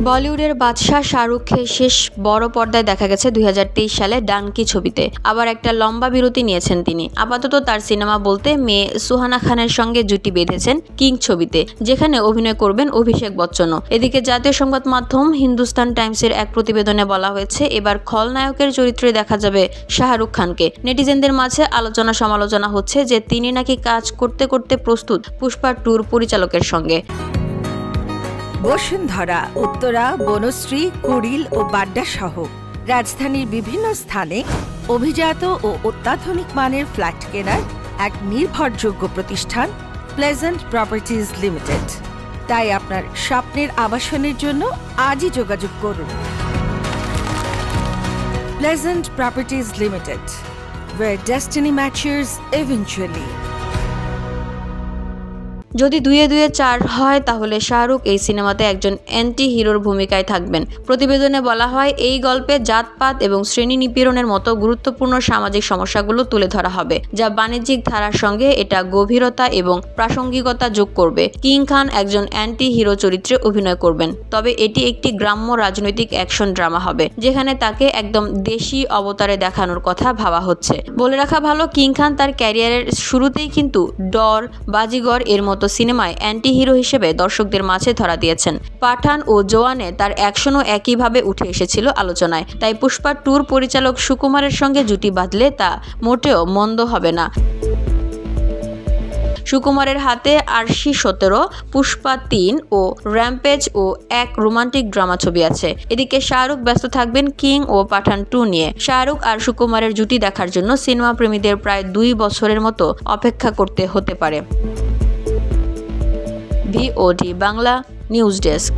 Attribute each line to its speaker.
Speaker 1: বলিউডের বাদশাহ শাহরুখকে শেষ বড় পর্দায় দেখা গেছে 2023 সালে ডানকি ছবিতে। আবার একটা লম্বা বিরতি নিয়েছেন তিনি। আপাতত তার সিনেমা বলতে মেয়ে সুহানা খানের সঙ্গে জুটি বেঁধেছেন কিং ছবিতে, যেখানে অভিনয় করবেন অভিষেক বচ্চনও। এদিকে জাতীয় সংবাদ মাধ্যম হিন্দুস্তান টাইমসের এক প্রতিবেদনে বলা হয়েছে, এবার খলনায়কের চরিত্রে দেখা যাবে শাহরুখ খানকে। নেটিজেনদের মাঝে আলোচনা সমালোচনা হচ্ছে যে তিনি নাকি কাজ করতে করতে প্রস্তুত পুষ্পা 2 পরিচালকের সঙ্গে।
Speaker 2: বসুন্ধরা, উত্তরা, বনশ্রী, কুড়িল ও বাড্ডা সহ রাজধানীর বিভিন্ন স্থানে অভিজাত ও অত্যাধুনিক মানের ফ্ল্যাট কেনার এক নির্ভরযোগ্য প্রতিষ্ঠান প্লেজেন্ট প্রপার্টিজ লিমিটেড। তাই আপনার স্বপ্নের আবাসনের জন্য আজই যোগাযোগ করুন। Pleasant properties limited, where destiny matches eventually।
Speaker 1: যদি 2-2 4 হয় তাহলে শাহরুখ এই সিনেমাতে একজন অ্যান্টি হিরোর ভূমিকায় থাকবেন। প্রতিবেদনে বলা হয়, এই গল্পে জাতপাত এবং শ্রেণী নিপীড়নের মতো গুরুত্বপূর্ণ সামাজিক সমস্যাগুলো তুলে ধরা হবে, যা বাণিজ্যিক ধারার সঙ্গে এটা গভীরতা এবং প্রাসঙ্গিকতা যোগ করবে। কিং খান একজন অ্যান্টি হিরো চরিত্রে অভিনয় করবেন, তবে এটি একটি গ্রাম্য রাজনৈতিক অ্যাকশন ড্রামা হবে, যেখানে তাকে একদম দেশি অবতারে দেখানোর কথা ভাবা হচ্ছে। বলে রাখা ভালো, কিং খান তার ক্যারিয়ারের শুরুতেই কিন্তু ডর, বাজিগর এর মতো সিনেমায় অ্যান্টি হিরো হিসেবে দর্শকদের মাঝে ধরা দিয়েছেন। পাঠান ও জওয়ানে তার অ্যাকশনও একইভাবে উঠে এসেছিল আলোচনায়। তাই পুষ্পা 2 পরিচালক সুকুমারের সঙ্গে জুটি বাঁধলে তা মোটেও মন্দ হবে না। সুকুমারের হাতে আরশি 17, পুষ্পা 3 ও র্যাম্পেজ ও এক রোমান্টিক ড্রামা ছবি আছে। এদিকে শাহরুখ ব্যস্ত থাকবেন কিং ও পাঠান 2 নিয়ে। শাহরুখ আর সুকুমারের জুটি দেখার জন্য সিনেমা প্রেমীদের প্রায় 2 বছরের মতো অপেক্ষা করতে হতে পারে। VOD Bangla news desk.